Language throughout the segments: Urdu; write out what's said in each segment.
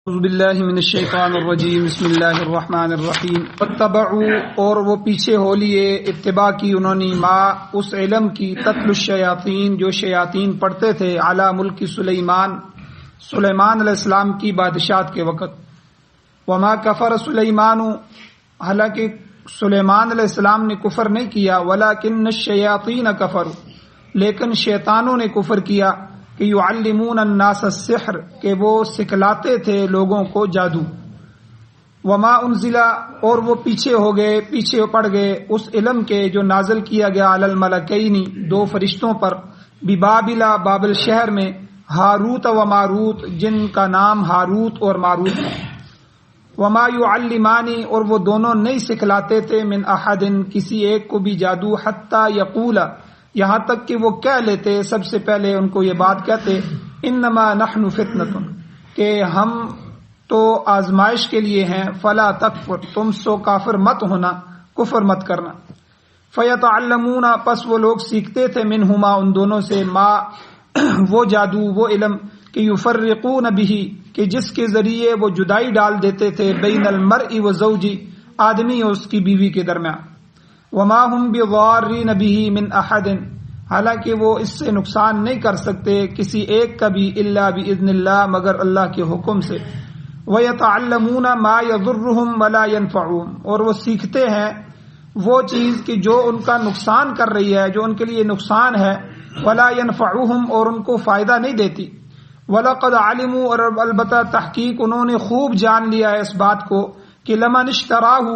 اعوذ باللہ من الشیطان الرجیم بسم اللہ الرحمن الرحیم اتبعوا اور وہ پیچھے ہو لیے اتباع کی انہوں نے ما اس علم کی تتلو الشیاطین جو شیاطین پڑھتے تھے علی ملک سلیمان علیہ السلام کی بادشاہت کے وقت وما کفر سلیمان حالانکہ سلیمان علیہ السلام نے کفر نہیں کیا ولکن الشیاطین کفروا لیکن شیطانوں نے کفر کیا کہ یعلمون الناس السحر کہ وہ سکھلاتے تھے لوگوں کو جادو وما انزل اور وہ پیچھے پڑ گئے اس علم کے جو نازل کیا گیا علی الملکین دو فرشتوں پر ببابل بابل شہر میں ہاروت و ماروت جن کا نام ہاروت اور ماروت ہے وما یعلمان اور وہ دونوں نہیں سکھلاتے تھے من احد کسی ایک کو بھی جادو حتی یقولا یہاں تک کہ وہ کہہ لیتے سب سے پہلے ان کو یہ بات کہتے انما نحن فتنۃ کہ ہم تو آزمائش کے لیے ہیں فلا تکفر تم سو کافر مت ہونا کفر مت کرنا فیتعلمون پس وہ لوگ سیکھتے تھے منہما ان دونوں سے ما وہ جادو وہ علم کہ یفرقون به کہ جس کے ذریعے وہ جدائی ڈال دیتے تھے بین المرء و زوجی آدمی اور اس کی بیوی کے درمیان وما هم بضارین به من احد حالانکہ وہ اس سے نقصان نہیں کر سکتے کسی ایک کا بھی الا باذن اللہ مگر اللہ کے حکم سے ویتعلمون ما یضرهم ولا ينفعهم اور وہ سیکھتے ہیں وہ چیز کہ جو ان کا نقصان کر رہی ہے جو ان کے لیے نقصان ہے ولا ينفعهم اور ان کو فائدہ نہیں دیتی ولقد علموا اور البتہ تحقیق انہوں نے خوب جان لیا ہے اس بات کو کہ لمن اشتراہ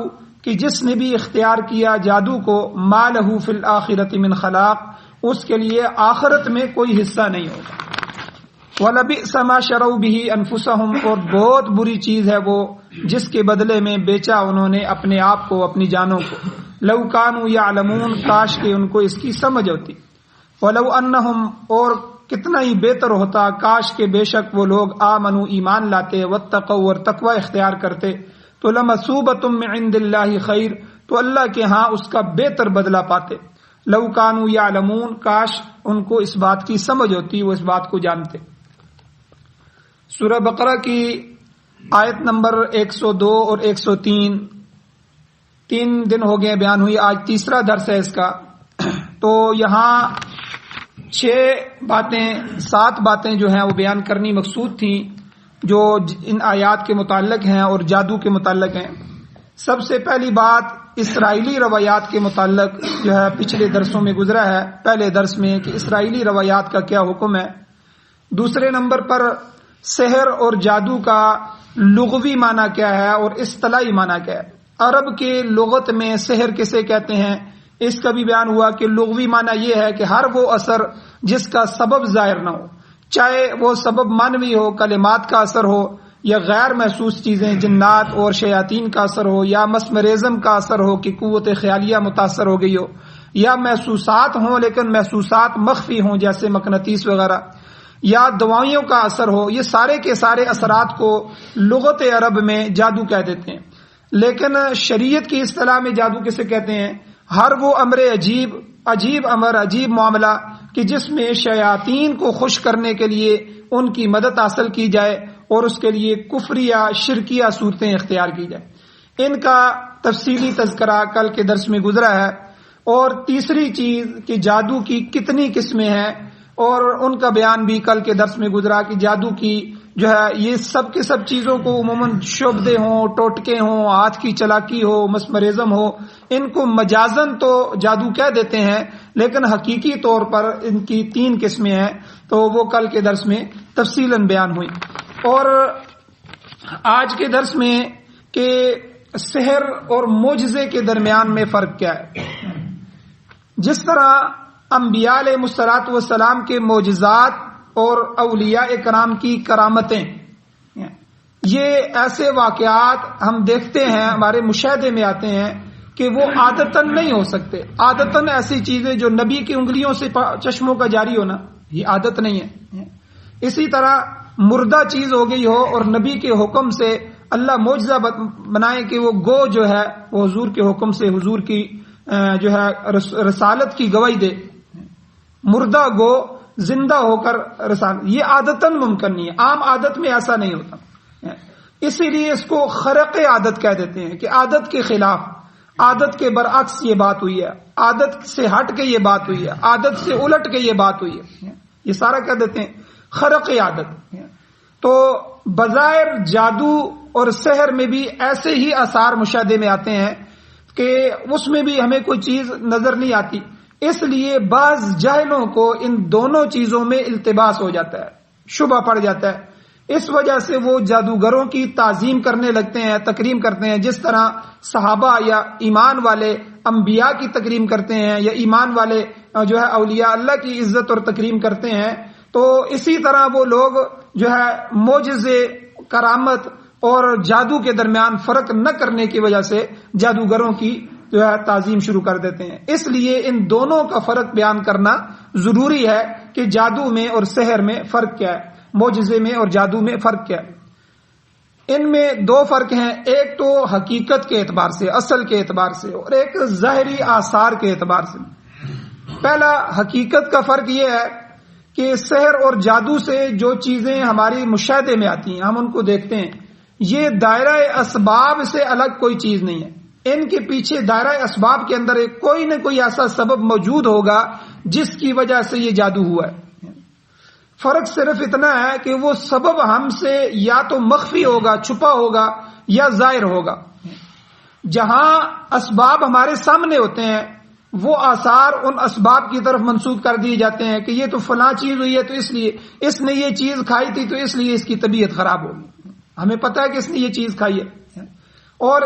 کہ جس نے بھی اختیار کیا جادو کو ما لہ فی الآخرۃ من خلاق اس کے لیے آخرت میں کوئی حصہ نہیں ہوگا وَلَبِئْسَ مَا شَرَوْا بِهِ أَنفُسَهُمْ اور بہت بری چیز ہے وہ جس کے بدلے میں بیچا انہوں نے اپنے آپ کو اپنی جانوں کو لَوْ كَانُوا يَعْلَمُونَ کاش کہ ان کو اس کی سمجھ ہوتی وَلَوْ أَنَّهُمْ اور کتنا ہی بہتر ہوتا کاش کہ بے شک وہ لوگ آمنوا ایمان لاتے واتقوا اور تقوی اختیار کرتے تو لمثوبۃ من عند اللہ خیر تو اللہ کے ہاں اس کا بہتر بدلہ پاتے لو کانوا یعلمون کاش ان کو اس بات کی سمجھ ہوتی وہ اس بات کو جانتے سورہ بقرہ کی آیت نمبر 102 اور 103 3 دن ہو گئے بیان ہوئی آج تیسرا درس ہے اس کا تو یہاں 7 باتیں جو ہیں وہ بیان کرنی مقصود تھیں جو ان آیات کے متعلق ہیں اور جادو کے متعلق ہیں سب سے پہلی بات اسرائیلی روایات کے متعلق جو ہے پچھلے درسوں میں گزرا ہے پہلے درس میں کہ اسرائیلی روایات کا کیا حکم ہے دوسرے نمبر پر سحر اور جادو کا لغوی معنی کیا ہے اور اصطلاحی معنی کیا ہے عرب کے لغت میں سحر کسے کہتے ہیں اس کا بھی بیان ہوا کہ لغوی معنی یہ ہے کہ ہر وہ اثر جس کا سبب ظاہر نہ ہو چاہے وہ سبب معنوی ہو کلمات کا اثر ہو یا غیر محسوس چیزیں جنات اور شیاطین کا اثر ہو یا مسمرزم کا اثر ہو کہ قوت خیالیہ متاثر ہو گئی ہو یا محسوسات ہوں لیکن محسوسات مخفی ہوں جیسے مقناطیس وغیرہ یا دوائیوں کا اثر ہو یہ سارے کے سارے اثرات کو لغت عرب میں جادو کہہ دیتے ہیں لیکن شریعت کی اصطلاح میں جادو کسے کہتے ہیں ہر وہ امر عجیب امر عجیب معاملہ کہ جس میں شیاطین کو خوش کرنے کے لیے ان کی مدد حاصل کی جائے اور اس کے لیے کفریہ شرکیہ صورتیں اختیار کی جائے ان کا تفصیلی تذکرہ کل کے درس میں گزرا ہے اور تیسری چیز کہ جادو کی کتنی قسمیں ہیں اور ان کا بیان بھی کل کے درس میں گزرا کہ جادو کی جو ہے یہ سب کے سب چیزوں کو عموماً شبدے ہوں ٹوٹکے ہوں ہاتھ کی چلاکی ہو مسمرزم ہو ان کو مجازن تو جادو کہہ دیتے ہیں لیکن حقیقی طور پر ان کی 3 قسمیں ہیں تو وہ کل کے درس میں تفصیلاً بیان ہوئی اور آج کے درس میں کہ سحر اور معجزے کے درمیان میں فرق کیا ہے جس طرح انبیاء علیہ الصلوۃ والسلام کے معجزات اور اولیاء کرام کی کرامتیں یہ ایسے واقعات ہم دیکھتے ہیں ہمارے مشاہدے میں آتے ہیں کہ وہ عادتاً نہیں ہو سکتے عادتاً ایسی چیزیں جو نبی کی انگلیوں سے چشموں کا جاری ہونا یہ عادت نہیں ہے اسی طرح مردہ چیز ہو گئی ہو اور نبی کے حکم سے اللہ معجزہ بنائے کہ وہ گو جو ہے وہ حضور کے حکم سے حضور کی جو ہے رسالت کی گواہی دے مردہ گو زندہ ہو کر رسالت یہ عادتاً ممکن نہیں ہے عام عادت میں ایسا نہیں ہوتا اسی لیے اس کو خرق عادت کہہ دیتے ہیں کہ عادت کے خلاف، عادت کے برعکس یہ بات ہوئی ہے، عادت سے ہٹ کے یہ بات ہوئی ہے، عادت سے الٹ کے یہ بات ہوئی ہے، یہ سارا کہہ دیتے ہیں خرق عادت۔ تو بظاہر جادو اور سحر میں بھی ایسے ہی آثار مشاہدے میں آتے ہیں کہ اس میں بھی ہمیں کوئی چیز نظر نہیں آتی، اس لیے بعض جاہلوں کو ان دونوں چیزوں میں التباس ہو جاتا ہے، شبہ پڑ جاتا ہے، اس وجہ سے وہ جادوگروں کی تعظیم کرنے لگتے ہیں، تکریم کرتے ہیں، جس طرح صحابہ یا ایمان والے انبیاء کی تکریم کرتے ہیں یا ایمان والے جو ہے اولیاء اللہ کی عزت اور تکریم کرتے ہیں، تو اسی طرح وہ لوگ جو ہے معجزے، کرامت اور جادو کے درمیان فرق نہ کرنے کی وجہ سے جادوگروں کی جو ہے تعظیم شروع کر دیتے ہیں۔ اس لیے ان دونوں کا فرق بیان کرنا ضروری ہے کہ جادو میں اور سحر میں فرق کیا ہے، معجزے میں اور جادو میں فرق کیا ہے۔ ان میں دو فرق ہیں، ایک تو حقیقت کے اعتبار سے، اصل کے اعتبار سے، اور ایک ظاہری آثار کے اعتبار سے۔ پہلا حقیقت کا فرق یہ ہے کہ سحر اور جادو سے جو چیزیں ہماری مشاہدے میں آتی ہیں، ہم ان کو دیکھتے ہیں، یہ دائرہ اسباب سے الگ کوئی چیز نہیں ہے، ان کے پیچھے دائرہ اسباب کے اندر کوئی نہ کوئی ایسا سبب موجود ہوگا جس کی وجہ سے یہ جادو ہوا ہے۔ فرق صرف اتنا ہے کہ وہ سبب ہم سے یا تو مخفی ہوگا، چھپا ہوگا، یا ظاہر ہوگا۔ جہاں اسباب ہمارے سامنے ہوتے ہیں وہ آثار ان اسباب کی طرف منسوب کر دیے جاتے ہیں کہ یہ تو فلاں چیز ہوئی ہے تو اس لیے، اس نے یہ چیز کھائی تھی تو اس لیے اس کی طبیعت خراب ہوگی، ہمیں پتہ ہے کہ اس نے یہ چیز کھائی ہے، اور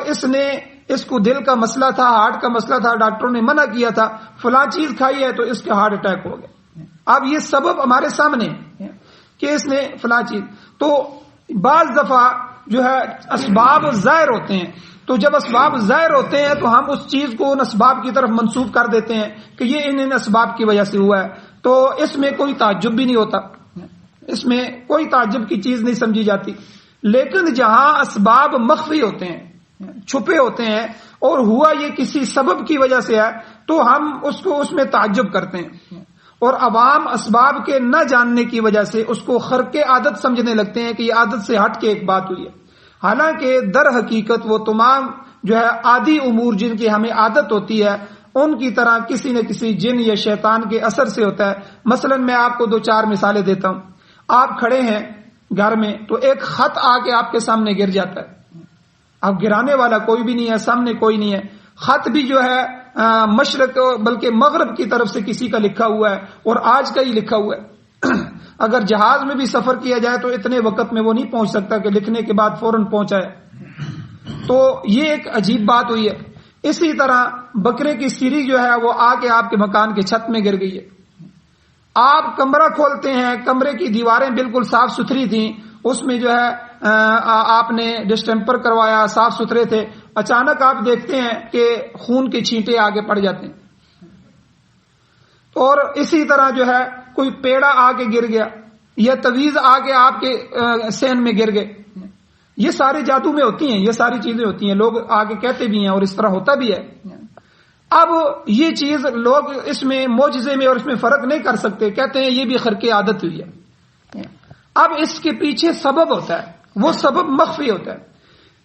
اس کو دل کا مسئلہ تھا، ہارٹ کا مسئلہ تھا، ڈاکٹروں نے منع کیا تھا، فلاں چیز کھائی ہے تو اس کے ہارٹ اٹیک ہو گیا۔ اب یہ سبب ہمارے سامنے کہ اس نے فلاں چیز، تو بعض دفعہ جو ہے اسباب ظاہر ہوتے ہیں، تو جب اسباب ظاہر ہوتے ہیں تو ہم اس چیز کو ان اسباب کی طرف منسوب کر دیتے ہیں کہ یہ ان اسباب کی وجہ سے ہوا ہے، تو اس میں کوئی تعجب بھی نہیں ہوتا، اس میں کوئی تعجب کی چیز نہیں سمجھی جاتی۔ لیکن جہاں اسباب مخفی ہوتے ہیں، چھپے ہوتے ہیں، اور ہوا یہ کسی سبب کی وجہ سے ہے، تو ہم اس میں تعجب کرتے ہیں، اور عوام اسباب کے نہ جاننے کی وجہ سے اس کو خرق عادت سمجھنے لگتے ہیں کہ یہ عادت سے ہٹ کے ایک بات ہوئی ہے، حالانکہ در حقیقت وہ تمام جو ہے عادی امور جن کی ہمیں عادت ہوتی ہے ان کی طرح کسی نہ کسی جن یا شیطان کے اثر سے ہوتا ہے۔ مثلا میں آپ کو 2-4 مثالیں دیتا ہوں۔ آپ کھڑے ہیں گھر میں تو ایک خط آ کے آپ کے سامنے گر جاتا ہے، اب گرانے والا کوئی بھی نہیں ہے، سامنے کوئی نہیں ہے، خط بھی جو ہے مشرق بلکہ مغرب کی طرف سے کسی کا لکھا ہوا ہے اور آج کا ہی لکھا ہوا ہے۔ اگر جہاز میں بھی سفر کیا جائے تو اتنے وقت میں وہ نہیں پہنچ سکتا کہ لکھنے کے بعد فوراً پہنچا ہے، تو یہ ایک عجیب بات ہوئی ہے۔ اسی طرح بکرے کی سیری جو ہے وہ آ کے آپ کے مکان کی چھت میں گر گئی ہے، آپ کمرہ کھولتے ہیں، کمرے کی دیواریں بالکل صاف ستھری تھیں، اس میں جو ہے آپ نے ڈسٹمپر کروایا، صاف ستھرے تھے، اچانک آپ دیکھتے ہیں کہ خون کے چھینٹے آگے پڑ جاتے ہیں، اور اسی طرح جو ہے کوئی پیڑا آ کے گر گیا یا تویز آ کے آپ کے سین میں گر گئے، یہ سارے جادو میں ہوتی ہیں، یہ ساری چیزیں ہوتی ہیں، لوگ آگے کہتے بھی ہیں اور اس طرح ہوتا بھی ہے۔ اب یہ چیز لوگ اس میں معجزے میں اور اس میں فرق نہیں کر سکتے، کہتے ہیں یہ بھی خرق عادت ہوئی ہے۔ اب اس کے پیچھے سبب ہوتا ہے، وہ سبب مخفی ہوتا ہے،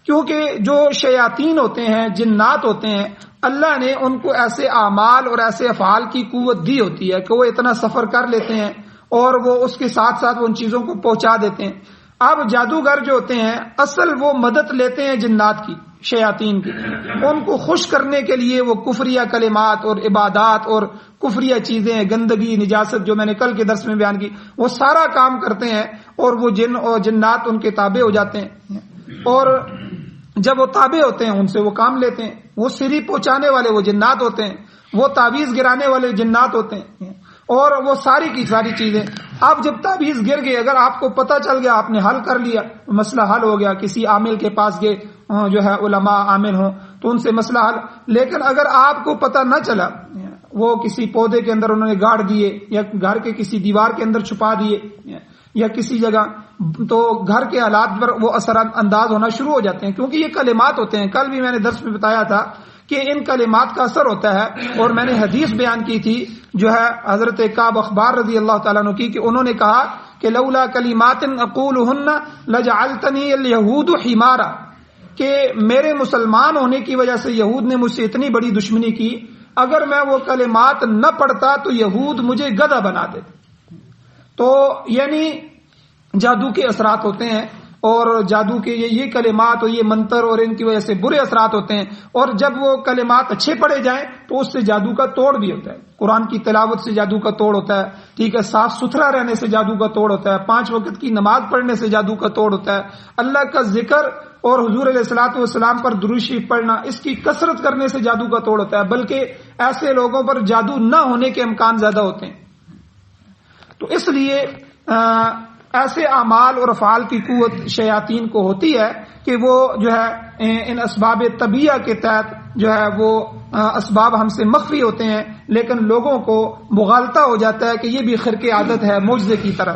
کیونکہ جو شیاطین ہوتے ہیں، جنات ہوتے ہیں، اللہ نے ان کو ایسے اعمال اور ایسے افعال کی قوت دی ہوتی ہے کہ وہ اتنا سفر کر لیتے ہیں اور وہ اس کے ساتھ ساتھ ان چیزوں کو پہنچا دیتے ہیں۔ اب جادوگر جو ہوتے ہیں اصل وہ مدد لیتے ہیں جنات کی، شیاطین کی، ان کو خوش کرنے کے لیے وہ کفریہ کلمات اور عبادات اور کفریہ چیزیں، گندگی، نجاست جو میں نے کل کے درس میں بیان کی، وہ سارا کام کرتے ہیں، اور وہ جن اور جنات ان کے تابع ہو جاتے ہیں، اور جب وہ تابع ہوتے ہیں ان سے وہ کام لیتے ہیں۔ وہ سری پہنچانے والے وہ جنات ہوتے ہیں، وہ تعویذ گرانے والے جنات ہوتے ہیں، اور وہ ساری کی ساری چیزیں۔ اب جب تعویذ گر گئے، اگر آپ کو پتہ چل گیا، آپ نے حل کر لیا، مسئلہ حل ہو گیا، کسی عامل کے پاس گئے جو ہے علماء عامل ہوں تو ان سے مسئلہ حل۔ لیکن اگر آپ کو پتہ نہ چلا، وہ کسی پودے کے اندر انہوں نے گاڑ دیے یا گھر کے کسی دیوار کے اندر چھپا دیے یا کسی جگہ، تو گھر کے حالات پر وہ اثر انداز ہونا شروع ہو جاتے ہیں، کیونکہ یہ کلمات ہوتے ہیں۔ کل بھی میں نے درس میں بتایا تھا کہ ان کلمات کا اثر ہوتا ہے، اور میں نے حدیث بیان کی تھی جو ہے حضرت کعب اخبار رضی اللہ تعالیٰ عنہ کی، کہ انہوں نے کہا کہ لولا کلمات اقولہن لجعلتنی الیہود حمارا، کہ میرے مسلمان ہونے کی وجہ سے یہود نے مجھ سے اتنی بڑی دشمنی کی، اگر میں وہ کلمات نہ پڑھتا تو یہود مجھے گدھا بنا دیتے۔ تو یعنی جادو کے اثرات ہوتے ہیں، اور جادو کے یہ کلمات اور یہ منتر اور ان کی وجہ سے برے اثرات ہوتے ہیں، اور جب وہ کلمات اچھے پڑھے جائیں تو اس سے جادو کا توڑ بھی ہوتا ہے۔ قرآن کی تلاوت سے جادو کا توڑ ہوتا ہے، ٹھیک ہے، صاف ستھرا رہنے سے جادو کا توڑ ہوتا ہے، 5 وقت کی نماز پڑھنے سے جادو کا توڑ ہوتا ہے، اللہ کا ذکر اور حضور علیہ الصلوۃ والسلام پر درود شریف پڑھنا، اس کی کثرت کرنے سے جادو کا توڑ ہوتا ہے، بلکہ ایسے لوگوں پر جادو نہ ہونے کے امکان زیادہ ہوتے ہیں۔ تو اس لیے ایسے اعمال اور افعال کی قوت شیاطین کو ہوتی ہے کہ وہ جو ہے ان اسباب طبیعہ کے تحت جو ہے وہ اسباب ہم سے مخفی ہوتے ہیں، لیکن لوگوں کو مغالطہ ہو جاتا ہے کہ یہ بھی خرق عادت ہے معجزے کی طرح۔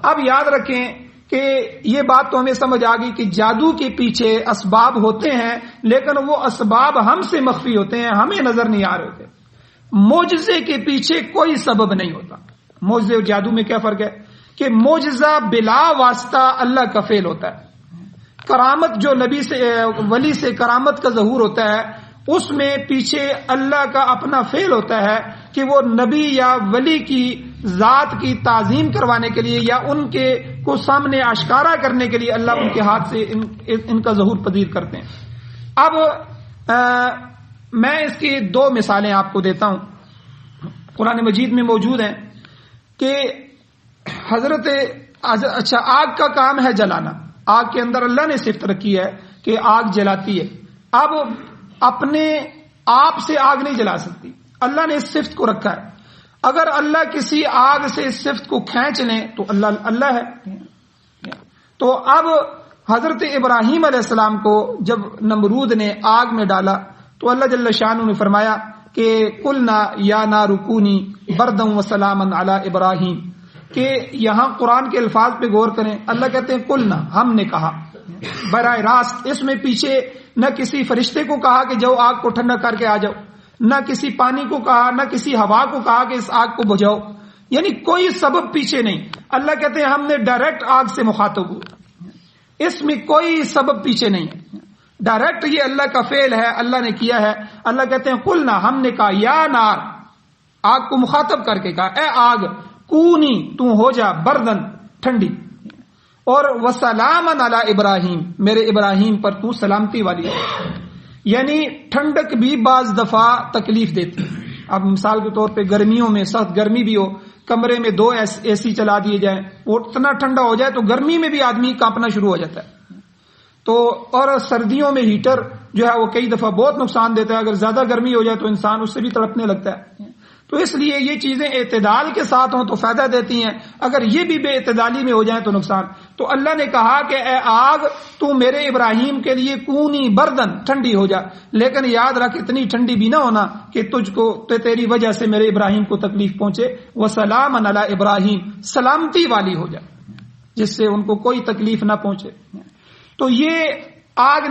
اب یاد رکھیں کہ یہ بات تو ہمیں سمجھ آ گئی کہ جادو کے پیچھے اسباب ہوتے ہیں، لیکن وہ اسباب ہم سے مخفی ہوتے ہیں، ہمیں نظر نہیں آ رہے ہوتے۔ معجزے کے پیچھے کوئی سبب نہیں ہوتا۔ معجزے اور جادو میں کیا فرق ہے کہ معجزہ بلا واسطہ اللہ کا فعل ہوتا ہے، کرامت جو نبی سے ولی سے کرامت کا ظہور ہوتا ہے اس میں پیچھے اللہ کا اپنا فعل ہوتا ہے کہ وہ نبی یا ولی کی ذات کی تعظیم کروانے کے لیے یا ان کے کو سامنے آشکارا کرنے کے لیے اللہ ان کے ہاتھ سے ان کا ظہور پذیر کرتے ہیں۔ اب میں اس کی 2 مثالیں آپ کو دیتا ہوں، قرآن مجید میں موجود ہیں کہ اچھا آگ کا کام ہے جلانا، آگ کے اندر اللہ نے صفت رکھی ہے کہ آگ جلاتی ہے۔ اب اپنے آپ سے آگ نہیں جلا سکتی، اللہ نے اس صفت کو رکھا ہے۔ اگر اللہ کسی آگ سے اس صفت کو کھینچ لیں تو اللہ ہے۔ تو اب حضرت ابراہیم علیہ السلام کو جب نمرود نے آگ میں ڈالا تو اللہ جل شانہ نے فرمایا کہ قلنا یا نار کونی بردا وسلاما علی ابراہیم، کہ یہاں قرآن کے الفاظ پہ غور کریں، اللہ کہتے ہیں قلنا، ہم نے کہا، براہ راست اس میں پیچھے نہ کسی فرشتے کو کہا کہ جاؤ آگ کو ٹھنڈا کر کے آ جاؤ، نہ کسی پانی کو کہا، نہ کسی ہوا کو کہا کہ اس آگ کو بجھاؤ، یعنی کوئی سبب پیچھے نہیں۔ اللہ کہتے ہیں ہم نے ڈائریکٹ آگ سے مخاطب ہوا، اس میں کوئی سبب پیچھے نہیں ہے، ڈائریکٹ یہ اللہ کا فعل ہے، اللہ نے کیا ہے۔ اللہ کہتے ہیں قلنا، ہم نے کہا، یا نار، آگ کو مخاطب کر کے کہا، اے آگ کونی، تو ہو جا بردن، ٹھنڈی، اور وسلاما علی ابراہیم، میرے ابراہیم پر تو سلامتی والی ہے۔ یعنی ٹھنڈک بھی بعض دفعہ تکلیف دیتی ہے۔ اب مثال کے طور پہ گرمیوں میں سخت گرمی بھی ہو، کمرے میں 2 اے سی چلا دیے جائیں، وہ اتنا ٹھنڈا ہو جائے تو گرمی میں بھی آدمی کانپنا شروع ہو جاتا ہے۔ تو اور سردیوں میں ہیٹر جو ہے وہ کئی دفعہ بہت نقصان دیتا ہے، اگر زیادہ گرمی ہو جائے تو انسان اس سے بھی تڑپنے لگتا ہے۔ تو اس لیے یہ چیزیں اعتدال کے ساتھ ہوں تو فائدہ دیتی ہیں، اگر یہ بھی بے اعتدالی میں ہو جائیں تو نقصان۔ تو اللہ نے کہا کہ اے آگ تو میرے ابراہیم کے لیے کونی بردن، ٹھنڈی ہو جا، لیکن یاد رکھ اتنی ٹھنڈی بھی نہ ہونا کہ تجھ کو تیری وجہ سے میرے ابراہیم کو تکلیف پہنچے، وسلاما علی ابراہیم، سلامتی والی ہو جا جس سے ان کو کوئی تکلیف نہ پہنچے۔ تو یہ آگ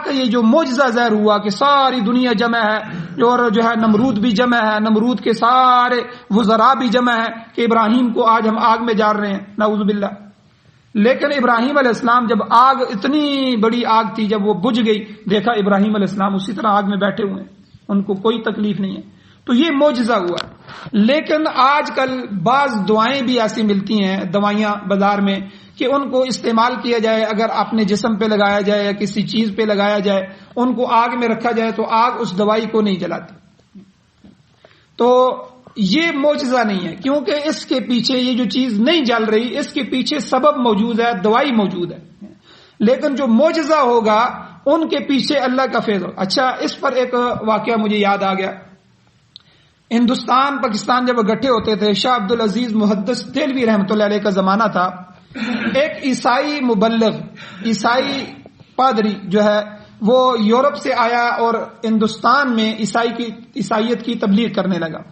کا یہ جو معجزہ ظاہر ہوا کہ ساری دنیا جمع ہے، اور جو ہے نمرود بھی جمع ہے، نمرود کے سارے وزراء بھی جمع ہے کہ ابراہیم کو آج ہم آگ میں جار رہے ہیں، نعوذ باللہ۔ لیکن ابراہیم علیہ السلام جب آگ، اتنی بڑی آگ تھی، جب وہ بجھ گئی، دیکھا ابراہیم علیہ السلام اسی طرح آگ میں بیٹھے ہوئے ہیں، ان کو کوئی تکلیف نہیں ہے۔ تو یہ معجزہ ہوا۔ لیکن آج کل بعض دعائیں بھی ایسی ملتی ہیں، دوائیاں بازار میں، کہ ان کو استعمال کیا جائے، اگر اپنے جسم پہ لگایا جائے یا کسی چیز پہ لگایا جائے، ان کو آگ میں رکھا جائے تو آگ اس دوائی کو نہیں جلاتی۔ تو یہ معجزہ نہیں ہے، کیونکہ اس کے پیچھے یہ جو چیز نہیں جل رہی، اس کے پیچھے سبب موجود ہے، دوائی موجود ہے۔ لیکن جو معجزہ ہوگا ان کے پیچھے اللہ کا فیض ہوگا۔ اچھا، اس پر ایک واقعہ مجھے یاد آ گیا۔ ہندوستان پاکستان جب اکٹھے ہوتے تھے، شاہ عبد العزیز محدث دہلوی رحمۃ اللہ علیہ کا زمانہ تھا، ایک عیسائی مبلغ، عیسائی پادری جو ہے وہ یورپ سے آیا اور ہندوستان میں عیسائیت کی تبلیغ کرنے لگا۔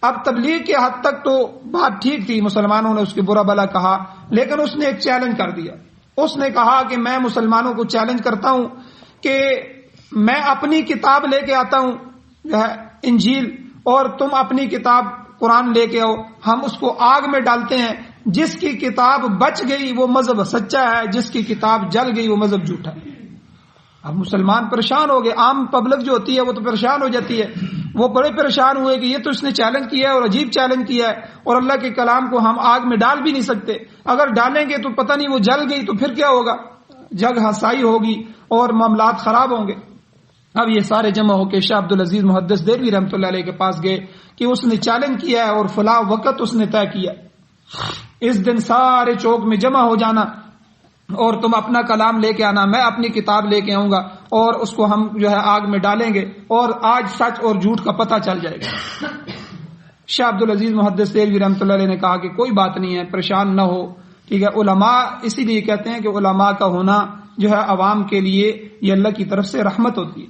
اب تبلیغ کے حد تک تو بات ٹھیک تھی، مسلمانوں نے اس کے برا بھلا کہا، لیکن اس نے ایک چیلنج کر دیا۔ اس نے کہا کہ میں مسلمانوں کو چیلنج کرتا ہوں کہ میں اپنی کتاب لے کے آتا ہوں جو ہے انجیل، اور تم اپنی کتاب قرآن لے کے آؤ، ہم اس کو آگ میں ڈالتے ہیں، جس کی کتاب بچ گئی وہ مذہب سچا ہے، جس کی کتاب جل گئی وہ مذہب جھوٹا ہے۔ اب مسلمان پریشان ہو گئے، عام پبلک جو ہوتی ہے وہ تو پریشان ہو جاتی ہے، وہ بڑے پریشان ہوئے کہ یہ تو اس نے چیلنج کیا ہے اور عجیب چیلنج کیا ہے، اور اللہ کے کلام کو ہم آگ میں ڈال بھی نہیں سکتے، اگر ڈالیں گے تو پتہ نہیں وہ جل گئی تو پھر کیا ہوگا، جگ ہنسائی ہوگی اور معاملات خراب ہوں گے۔ اب یہ سارے جمع ہو کے شاہ عبدالعزیز محدث دہلوی رحمۃ اللہ علیہ کے پاس گئے کہ اس نے چیلنج کیا ہے اور فلاں وقت اس نے طے کیا، اس دن سارے چوک میں جمع ہو جانا اور تم اپنا کلام لے کے آنا، میں اپنی کتاب لے کے آؤں گا اور اس کو ہم جو ہے آگ میں ڈالیں گے اور آج سچ اور جھوٹ کا پتہ چل جائے گا۔ شاہ عبدالعزیز محدث دہلوی رحمۃ اللہ علیہ نے کہا کہ کوئی بات نہیں ہے، پریشان نہ ہو، ٹھیک ہے۔ علماء اسی لیے کہتے ہیں کہ علماء کا ہونا جو ہے عوام کے لیے یہ اللہ کی طرف سے رحمت ہوتی ہے۔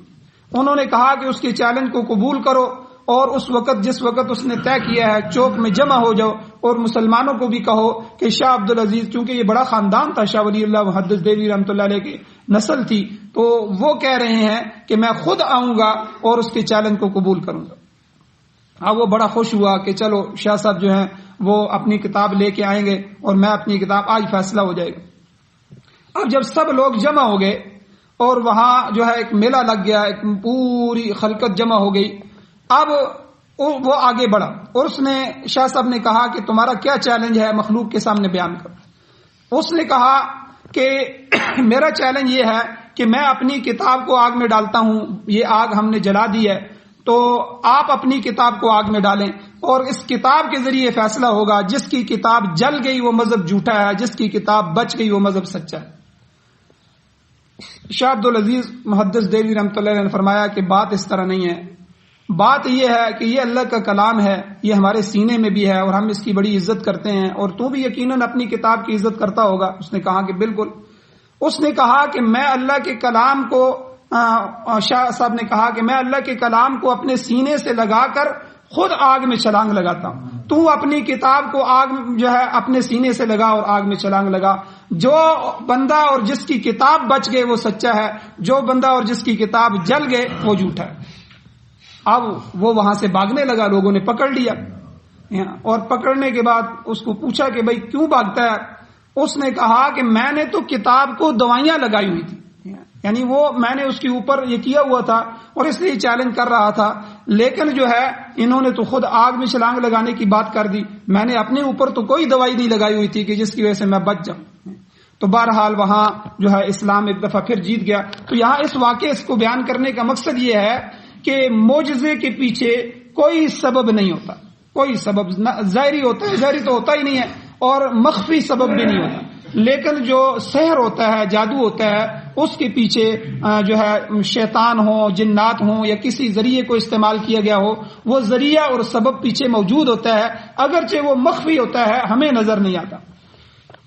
انہوں نے کہا کہ اس کے چیلنج کو قبول کرو اور اس وقت جس وقت اس نے طے کیا ہے چوک میں جمع ہو جاؤ اور مسلمانوں کو بھی کہو کہ شاہ عبدالعزیز، چونکہ یہ بڑا خاندان تھا، شاہ ولی اللہ محدث دہلوی رحمۃ اللہ علیہ کی نسل تھی، تو وہ کہہ رہے ہیں کہ میں خود آؤں گا اور اس کے چیلنج کو قبول کروں گا۔ اب وہ بڑا خوش ہوا کہ چلو شاہ صاحب جو ہیں وہ اپنی کتاب لے کے آئیں گے اور میں اپنی کتاب، آج فیصلہ ہو جائے گا۔ اب جب سب لوگ جمع ہو گئے اور وہاں جو ہے ایک میلہ لگ گیا، ایک پوری خلقت جمع ہو گئی، اب وہ آگے بڑھا اور اس نے شاہ صاحب نے کہا کہ تمہارا کیا چیلنج ہے مخلوق کے سامنے بیان کرو۔ اس نے کہا کہ میرا چیلنج یہ ہے کہ میں اپنی کتاب کو آگ میں ڈالتا ہوں، یہ آگ ہم نے جلا دی ہے، تو آپ اپنی کتاب کو آگ میں ڈالیں اور اس کتاب کے ذریعے فیصلہ ہوگا، جس کی کتاب جل گئی وہ مذہب جھوٹا ہے، جس کی کتاب بچ گئی وہ مذہب سچا ہے۔ شاہ عبدالعزیز محدث دہلوی رحمۃ اللہ علیہ نے فرمایا کہ بات اس طرح نہیں ہے، بات یہ ہے کہ یہ اللہ کا کلام ہے، یہ ہمارے سینے میں بھی ہے اور ہم اس کی بڑی عزت کرتے ہیں، اور تو بھی یقیناً اپنی کتاب کی عزت کرتا ہوگا۔ اس نے کہا کہ بالکل۔ اس نے کہا کہ میں اللہ کے کلام کو، شاہ صاحب نے کہا کہ میں اللہ کے کلام کو اپنے سینے سے لگا کر خود آگ میں چھلانگ لگاتا ہوں، تو اپنی کتاب کو آگ جو ہے اپنے سینے سے لگا اور آگ میں چھلانگ لگا، جو بندہ اور جس کی کتاب بچ گئے وہ سچا ہے، جو بندہ اور جس کی کتاب جل گئے وہ جھوٹا ہے۔ اب وہ وہاں سے بھاگنے لگا، لوگوں نے پکڑ لیا اور پکڑنے کے بعد اس کو پوچھا کہ بھائی کیوں بھاگتا ہے؟ اس نے کہا کہ میں نے تو کتاب کو دوائیاں لگائی ہوئی تھی، یعنی وہ میں نے اس کے اوپر یہ کیا ہوا تھا اور اس لیے چیلنج کر رہا تھا، لیکن جو ہے انہوں نے تو خود آگ میں چھلانگ لگانے کی بات کر دی، میں نے اپنے اوپر تو کوئی دوائی نہیں لگائی ہوئی تھی کہ جس کی وجہ سے میں بچ جاؤں۔ تو بہرحال وہاں جو ہے اسلام ایک دفعہ پھر جیت گیا۔ تو یہاں اس واقعے کو بیان کرنے کا مقصد یہ ہے کہ معجزے کے پیچھے کوئی سبب نہیں ہوتا، کوئی سبب ظاہری ہوتا ہے، ظاہری تو ہوتا ہی نہیں ہے، اور مخفی سبب بھی نہیں ہوتا، لیکن جو سحر ہوتا ہے، جادو ہوتا ہے، اس کے پیچھے جو ہے شیطان ہو، جنات ہوں یا کسی ذریعے کو استعمال کیا گیا ہو، وہ ذریعہ اور سبب پیچھے موجود ہوتا ہے، اگرچہ وہ مخفی ہوتا ہے، ہمیں نظر نہیں آتا۔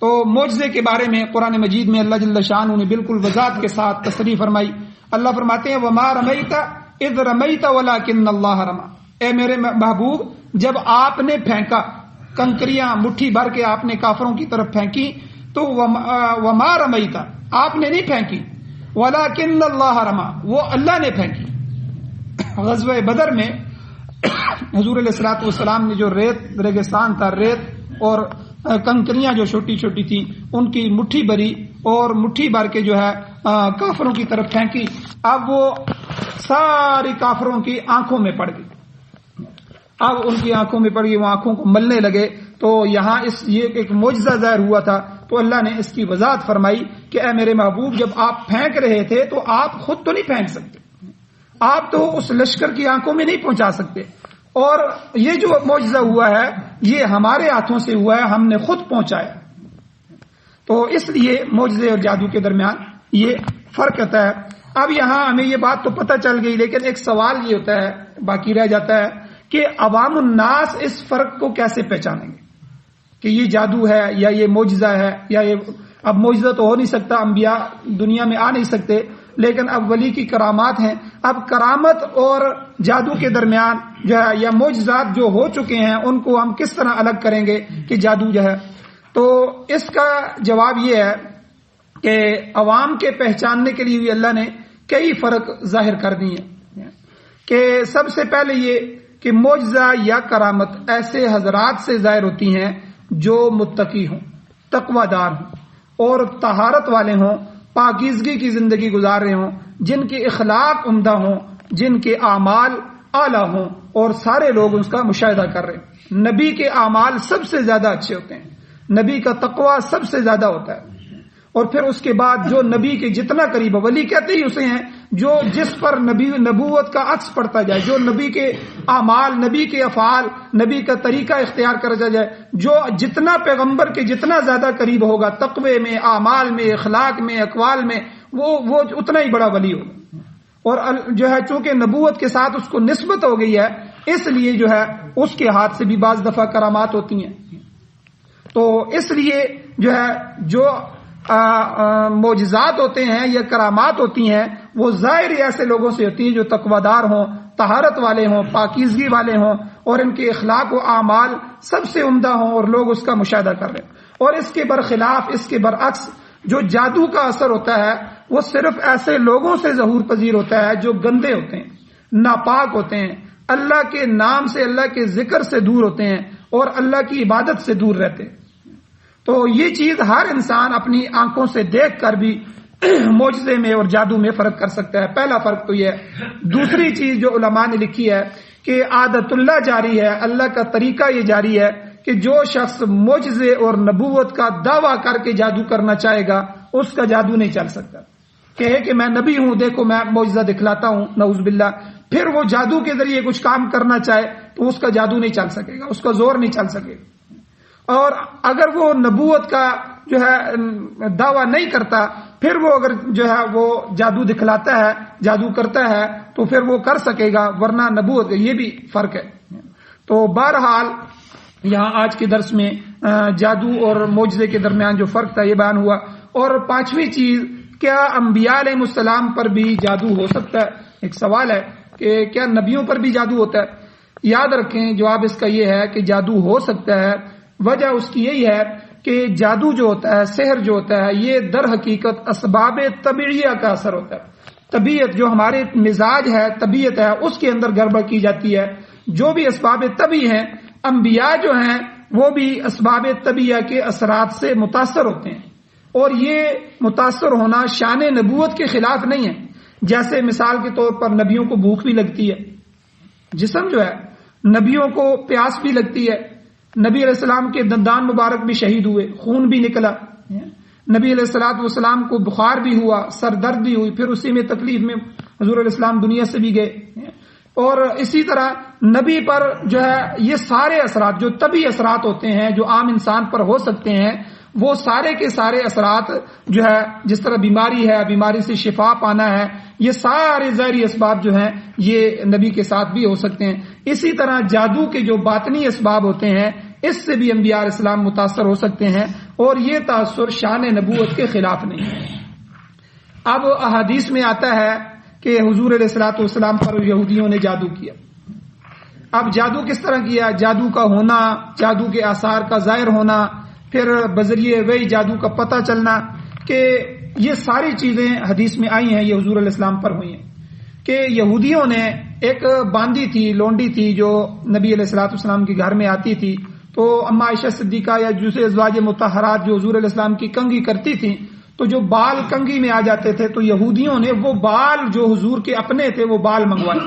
تو معجزے کے بارے میں قرآن مجید میں اللہ جل شانہ نے بالکل وضاحت کے ساتھ تصریح فرمائی۔ اللہ فرماتے ہیں وَمَا رَمَيْتَ اِذْ رَمَيْتَ وَلَكِنَّ اللَّهَ رَمَى، اے میرے محبوب جب آپ نے پھینکا، کنکریاں مٹھی بھر کے آپ نے کافروں کی طرف پھینکی، تو وَمَا رَمَيْتَ آپ نے نہیں پھینکی، وَلَكِنَّ اللَّهَ رَمَى وہ اللہ نے پھینکی۔ غزوہ بدر میں حضور علیہ الصلوۃ والسلام نے جو ریگستان تھا، ریت اور کنکریاں جو چھوٹی چھوٹی تھی، ان کی مٹھی بھری اور مٹھی بھر کے جو ہے کافروں کی طرف پھینکی، اب وہ ساری کافروں کی آنکھوں میں پڑ گئی، اب ان کی آنکھوں میں پڑ گئی، وہ آنکھوں کو ملنے لگے۔ تو یہاں یہ ایک معجزہ ظاہر ہوا تھا، تو اللہ نے اس کی وضاحت فرمائی کہ اے میرے محبوب جب آپ پھینک رہے تھے تو آپ خود تو نہیں پھینک سکتے، آپ تو اس لشکر کی آنکھوں میں نہیں پہنچا سکتے، اور یہ جو معجزہ ہوا ہے یہ ہمارے ہاتھوں سے ہوا ہے، ہم نے خود پہنچایا۔ تو اس لیے معجزے اور جادو کے درمیان یہ فرق ہوتا ہے۔ اب یہاں ہمیں یہ بات تو پتہ چل گئی، لیکن ایک سوال یہ ہوتا ہے، باقی رہ جاتا ہے کہ عوام الناس اس فرق کو کیسے پہچانیں گے کہ یہ جادو ہے یا یہ معجزہ ہے، یا یہ اب معجزہ تو ہو نہیں سکتا، انبیاء دنیا میں آ نہیں سکتے، لیکن اب ولی کی کرامات ہیں۔ اب کرامت اور جادو کے درمیان جو ہے یا معجزات جو ہو چکے ہیں ان کو ہم کس طرح الگ کریں گے کہ جادو جو ہے؟ تو اس کا جواب یہ ہے کہ عوام کے پہچاننے کے لیے بھی اللہ نے کئی فرق ظاہر کر دیے کہ سب سے پہلے یہ کہ معجزہ یا کرامت ایسے حضرات سے ظاہر ہوتی ہیں جو متقی ہوں، تقوی دار ہوں اور طہارت والے ہوں، پاکیزگی کی زندگی گزار رہے ہوں، جن کے اخلاق عمدہ ہوں، جن کے اعمال اعلیٰ ہوں اور سارے لوگ اس کا مشاہدہ کر رہے ہیں۔ نبی کے اعمال سب سے زیادہ اچھے ہوتے ہیں، نبی کا تقوی سب سے زیادہ ہوتا ہے، اور پھر اس کے بعد جو نبی کے جتنا قریب ہے، ولی کہتے ہی اسے ہیں جو جس پر نبوت کا عکس پڑتا جائے، جو نبی کے اعمال، نبی کے افعال، نبی کا طریقہ اختیار کرتا جائے، جو جتنا پیغمبر کے جتنا زیادہ قریب ہوگا تقوی میں، اعمال میں، اخلاق میں، اقوال میں، وہ اتنا ہی بڑا ولی ہوگا۔ اور جو ہے چونکہ نبوت کے ساتھ اس کو نسبت ہو گئی ہے، اس لیے جو ہے اس کے ہاتھ سے بھی بعض دفعہ کرامات ہوتی ہیں۔ تو اس لیے جو ہے جو معجزات ہوتے ہیں یا کرامات ہوتی ہیں وہ ظاہر ایسے لوگوں سے ہوتی ہیں جو تقوی دار ہوں، طہارت والے ہوں، پاکیزگی والے ہوں، اور ان کے اخلاق و اعمال سب سے عمدہ ہوں اور لوگ اس کا مشاہدہ کر رہے ہیں۔ اور اس کے برخلاف، اس کے برعکس جو جادو کا اثر ہوتا ہے وہ صرف ایسے لوگوں سے ظہور پذیر ہوتا ہے جو گندے ہوتے ہیں، ناپاک ہوتے ہیں، اللہ کے نام سے، اللہ کے ذکر سے دور ہوتے ہیں اور اللہ کی عبادت سے دور رہتے ہیں۔ تو یہ چیز ہر انسان اپنی آنکھوں سے دیکھ کر بھی معجزے میں اور جادو میں فرق کر سکتا ہے۔ پہلا فرق تو یہ ہے۔ دوسری چیز جو علماء نے لکھی ہے کہ عادت اللہ جاری ہے، اللہ کا طریقہ یہ جاری ہے کہ جو شخص معجزے اور نبوت کا دعویٰ کر کے جادو کرنا چاہے گا اس کا جادو نہیں چل سکتا۔ کہے کہ میں نبی ہوں، دیکھو میں معجزہ دکھلاتا ہوں، نعوذ باللہ، پھر وہ جادو کے ذریعے کچھ کام کرنا چاہے تو اس کا جادو نہیں چل سکے گا، اس کا زور نہیں چل سکے گا۔ اور اگر وہ نبوت کا جو ہے دعویٰ نہیں کرتا، پھر وہ اگر جو ہے وہ جادو دکھلاتا ہے، جادو کرتا ہے تو پھر وہ کر سکے گا، ورنہ نبوت کا یہ بھی فرق ہے۔ تو بہرحال یہاں آج کے درس میں جادو اور معجزے کے درمیان جو فرق تھا یہ بیان ہوا۔ اور پانچویں چیز، کیا انبیاء علیہ السلام پر بھی جادو ہو سکتا ہے؟ ایک سوال ہے کہ کیا نبیوں پر بھی جادو ہوتا ہے؟ یاد رکھیں جواب اس کا یہ ہے کہ جادو ہو سکتا ہے۔ وجہ اس کی یہی ہے کہ جادو جو ہوتا ہے، سحر جو ہوتا ہے، یہ در حقیقت اسباب طبیعیہ کا اثر ہوتا ہے۔ طبیعت جو ہمارے مزاج ہے، طبیعت ہے، اس کے اندر گڑبڑ کی جاتی ہے۔ جو بھی اسباب طبیعی ہیں، انبیاء جو ہیں وہ بھی اسباب طبیعیہ کے اثرات سے متاثر ہوتے ہیں، اور یہ متاثر ہونا شان نبوت کے خلاف نہیں ہے۔ جیسے مثال کے طور پر نبیوں کو بھوک بھی لگتی ہے، جسم جو ہے، نبیوں کو پیاس بھی لگتی ہے، نبی علیہ السلام کے دندان مبارک بھی شہید ہوئے، خون بھی نکلا، نبی علیہ الصلوۃ والسلام کو بخار بھی ہوا، سر درد بھی ہوئی، پھر اسی میں تکلیف میں حضور علیہ السلام دنیا سے بھی گئے۔ اور اسی طرح نبی پر جو ہے یہ سارے اثرات جو طبی اثرات ہوتے ہیں جو عام انسان پر ہو سکتے ہیں، وہ سارے کے سارے اثرات جو ہے، جس طرح بیماری ہے، بیماری سے شفا پانا ہے، یہ سارے ظاہری اسباب جو ہیں یہ نبی کے ساتھ بھی ہو سکتے ہیں۔ اسی طرح جادو کے جو باطنی اسباب ہوتے ہیں اس سے بھی انبیاء علیہ السلام متاثر ہو سکتے ہیں، اور یہ تاثر شان نبوت کے خلاف نہیں ہے۔ اب احادیث میں آتا ہے کہ حضور علیہ الصلوۃ والسلام پر یہودیوں نے جادو کیا۔ اب جادو کس طرح کیا؟ جادو کا ہونا، جادو کے آثار کا ظاہر ہونا، پھر بذریعہ وہی جادو کا پتہ چلنا، کہ یہ ساری چیزیں حدیث میں آئی ہیں، یہ حضور علیہ السلام پر ہوئی ہیں۔ کہ یہودیوں نے ایک باندی تھی، لونڈی تھی، جو نبی علیہ الصلوۃ والسلام کے گھر میں آتی تھی، تو اما عائشہ صدیقہ یا دوسرے ازواج مطہرات جو حضور علیہ السلام کی کنگھی کرتی تھیں، تو جو بال کنگھی میں آ جاتے تھے تو یہودیوں نے وہ بال جو حضور کے اپنے تھے وہ بال منگوائے،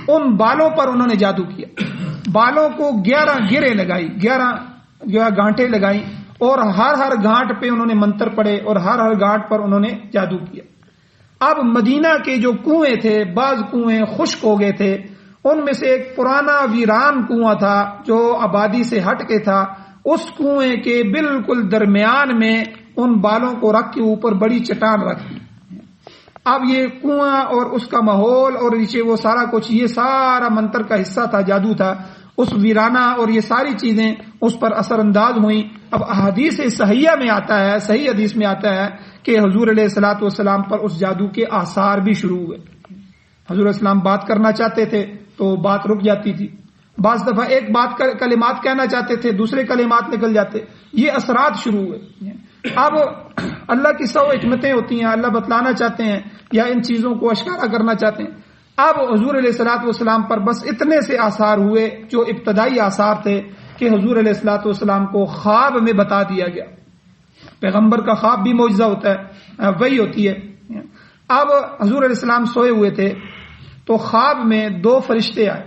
ان بالوں پر انہوں نے جادو کیا، بالوں کو 11 گرے لگائی، 11 جو ہے گانٹیں لگائی، اور ہر گانٹ پہ انہوں نے منتر پڑھے، اور ہر گانٹ پر انہوں نے جادو کیا۔ اب مدینہ کے جو کنویں تھے، بعض کنویں خشک ہو گئے تھے، ان میں سے ایک پرانا ویران کنواں تھا جو آبادی سے ہٹ کے تھا، اس کنویں کے بالکل درمیان میں ان بالوں کو رکھ کے اوپر بڑی چٹان رکھ دی۔ اب یہ کنواں اور اس کا ماحول اور نیچے وہ سارا کچھ، یہ سارا منتر کا حصہ تھا، جادو تھا، اس ویرانہ اور یہ ساری چیزیں اس پر اثر انداز ہوئیں۔ اب احادیث صحیحہ میں آتا ہے، صحیح حدیث میں آتا ہے کہ حضور علیہ الصلوۃ والسلام پر اس جادو کے آثار بھی شروع ہوئے۔ حضور علیہ السلام بات کرنا چاہتے تھے تو بات رک جاتی تھی، بعض دفعہ ایک بات کلمات کہنا چاہتے تھے، دوسرے کلمات نکل جاتے، یہ اثرات شروع ہوئے۔ اب اللہ کی 100 حکمتیں ہوتی ہیں، اللہ بتلانا چاہتے ہیں یا ان چیزوں کو اشکارا کرنا چاہتے ہیں۔ اب حضور علیہ الصلوۃ والسلام پر بس اتنے سے آثار ہوئے جو ابتدائی آثار تھے کہ حضور علیہ الصلوۃ والسلام کو خواب میں بتا دیا گیا. پیغمبر کا خواب بھی معجزہ ہوتا ہے، وہی ہوتی ہے. اب حضور علیہ السلام سوئے ہوئے تھے تو خواب میں 2 فرشتے آئے،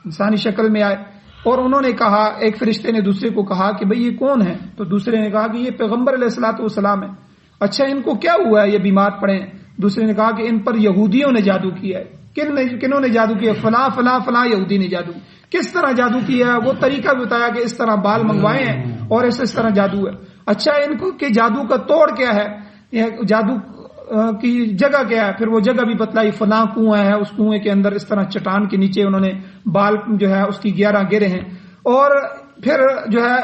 انسانی شکل میں آئے، اور انہوں نے کہا، ایک فرشتے نے دوسرے کو کہا کہ بھئی یہ کون ہے؟ تو دوسرے نے کہا کہ یہ پیغمبر علیہ الصلوۃ والسلام ہے. اچھا ان کو کیا ہوا ہے، یہ بیمار پڑے ہیں؟ دوسرے نے کہا کہ ان پر یہودیوں نے جادو کیا ہے. کنہوں نے جادو کیا؟ فلاں فلاں فلاں یہودی نے جادو. کس طرح جادو کیا ہے؟ وہ طریقہ بھی بتایا کہ اس طرح بال منگوائے ہیں اور اس طرح جادو ہے. اچھا ان کو کہ جادو کا توڑ کیا ہے، جادو کی جگہ کیا ہے؟ پھر وہ جگہ بھی بتلائی، فلاں کنواں ہے، اس کنویں کے اندر اس طرح چٹان کے نیچے انہوں نے بال جو ہے اس کی 11 گرے ہیں. اور پھر جو ہے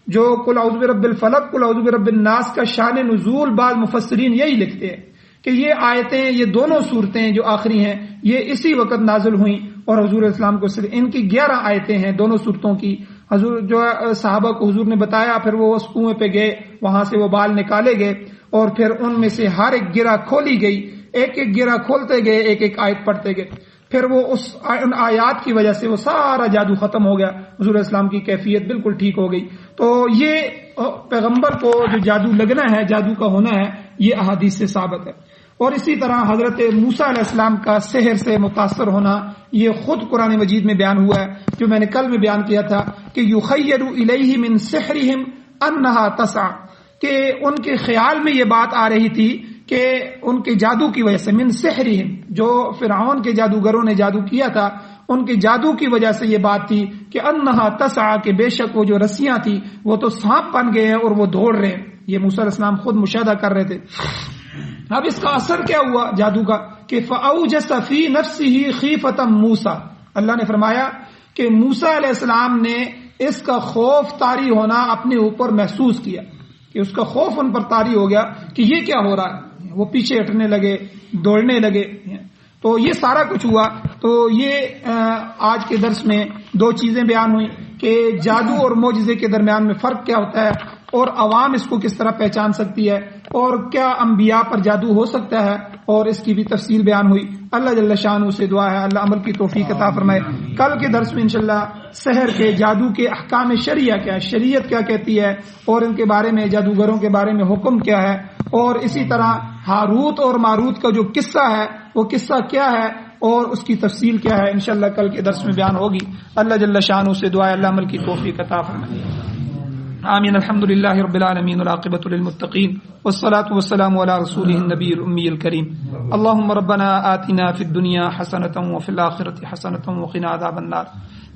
جو قل اعوذ برب الفلق قل اعوذ برب الناس کا شان نزول بعض مفسرین یہی لکھتے ہیں کہ یہ آیتیں، یہ دونوں صورتیں جو آخری ہیں یہ اسی وقت نازل ہوئیں، اور حضور اسلام کو صرف ان کی 11 آیتیں ہیں دونوں صورتوں کی. حضور جو ہے صحابہ کو حضور نے بتایا، پھر وہ اس کنویں پہ گئے، وہاں سے وہ بال نکالے گئے اور پھر ان میں سے ہر ایک گرہ کھولی گئی، ایک ایک گرہ کھولتے گئے، ایک ایک آیت پڑھتے گئے. پھر وہ ان آیات کی وجہ سے وہ سارا جادو ختم ہو گیا، حضور اسلام کی کیفیت بالکل ٹھیک ہو گئی. تو یہ پیغمبر کو جو جادو لگنا ہے، جادو کا ہونا ہے، یہ احادیث سے ثابت ہے. اور اسی طرح حضرت موسیٰ علیہ السلام کا سحر سے متاثر ہونا یہ خود قرآن مجید میں بیان ہوا ہے، جو میں نے کل میں بیان کیا تھا کہ یخیر الیہ من سحرہم انہا تسعی، کہ ان کے خیال میں یہ بات آ رہی تھی کہ ان کے جادو کی وجہ سے، من سحرہم، جو فرعون کے جادوگروں نے جادو کیا تھا ان کے جادو کی وجہ سے یہ بات تھی کہ انہا تسعی، کہ بے شک وہ جو رسیاں تھی وہ تو سانپ بن گئے ہیں اور وہ دوڑ رہے ہیں. یہ موسیٰ علیہ السلام خود مشاہدہ کر رہے تھے. اب اس کا اثر کیا ہوا جادو کا کہ فَأَوْجَسَ فِي نَفْسِهِ خِيفَةً موسیٰ، اللہ نے فرمایا کہ موسیٰ علیہ السلام نے اس کا خوف طاری ہونا اپنے اوپر محسوس کیا، کہ اس کا خوف ان پر طاری ہو گیا کہ یہ کیا ہو رہا ہے. وہ پیچھے ہٹنے لگے، دوڑنے لگے. تو یہ سارا کچھ ہوا. تو یہ آج کے درس میں 2 چیزیں بیان ہوئیں کہ جادو اور معجزے کے درمیان میں فرق کیا ہوتا ہے، اور عوام اس کو کس طرح پہچان سکتی ہے، اور کیا انبیاء پر جادو ہو سکتا ہے، اور اس کی بھی تفصیل بیان ہوئی. اللہ جل شانہ سے دعا ہے اللہ عمل کی توفیق عطا فرمائے. کل کے درس میں انشاءاللہ سحر کے، جادو کے احکام شرعیہ کیا ہے، شریعت کیا کہتی ہے، اور ان کے بارے میں، جادوگروں کے بارے میں حکم کیا ہے، اور اسی طرح ہاروت اور ماروت کا جو قصہ ہے وہ قصہ کیا ہے اور اس کی تفصیل کیا ہے، انشاءاللہ کل کے درس میں بیان ہوگی. اللہ جل شانہ سے دعا ہے اللہ عمل کی توفیق عطا فرمائے. آمین. الحمد للہ رب العالمین والعاقبۃ للمتقین والصلاة والسلام علی رسولہ النبی الامی الکریم. اللهم ربنا آتنا فی الدنیا حسنۃ وفی الآخرۃ حسنۃ وقنا عذاب النار.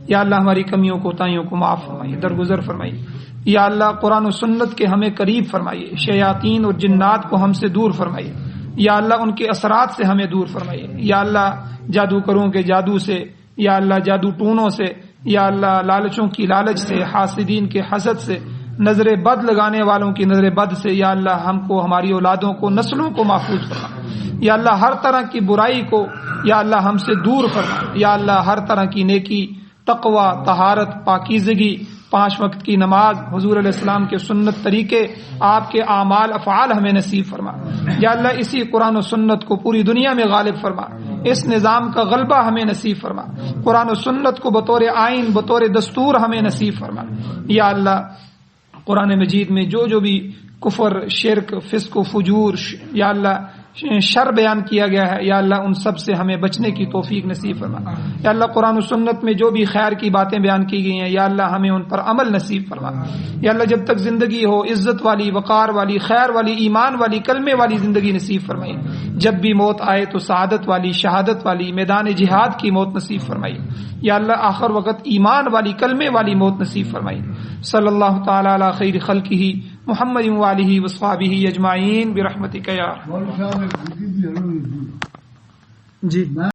یا اللہ ہماری کمیوں کوتاہیوں کو معاف فرمائیے، درگزر فرمائیے. یا اللہ قرآن و سنت کے ہمیں قریب فرمائیے، شیاطین اور جنات کو ہم سے دور فرمائیے. یا اللہ ان کے اثرات سے ہمیں دور فرمائیے. یا اللہ جادوگروں کے جادو سے، یا اللہ جادو ٹونوں سے، یا اللہ لالچوں کی لالچ سے، حاسدین کے حسد سے، نظر بد لگانے والوں کی نظر بد سے، یا اللہ ہم کو، ہماری اولادوں کو، نسلوں کو محفوظ فرما. یا اللہ ہر طرح کی برائی کو یا اللہ ہم سے دور فرما. یا اللہ ہر طرح کی نیکی، تقوی، طہارت، پاکیزگی، 5 وقت کی نماز، حضور علیہ السلام کے سنت طریقے، آپ کے اعمال افعال ہمیں نصیب فرما. یا اللہ اسی قرآن و سنت کو پوری دنیا میں غالب فرما، اس نظام کا غلبہ ہمیں نصیب فرما. قرآن و سنت کو بطور آئین، بطور دستور ہمیں نصیب فرما. یا اللہ قرآن مجید میں جو بھی کفر، شرک، فسق و فجور، یا اللہ شر بیان کیا گیا ہے، یا اللہ ان سب سے ہمیں بچنے کی توفیق نصیب فرما. یا اللہ قرآن و سنت میں جو بھی خیر کی باتیں بیان کی گئی ہیں، یا اللہ ہمیں ان پر عمل نصیب فرما. یا اللہ جب تک زندگی ہو عزت والی، وقار والی، خیر والی، ایمان والی، کلمے والی زندگی نصیب فرمائی. جب بھی موت آئے تو سعادت والی، شہادت والی، میدان جہاد کی موت نصیب فرمائی. یا اللہ آخر وقت ایمان والی، کلمے والی موت نصیب فرمائی. صلی اللہ تعالی علی خیر خلقہ محمد وآلہ وصحبہ اجمعین برحمتک یا. جی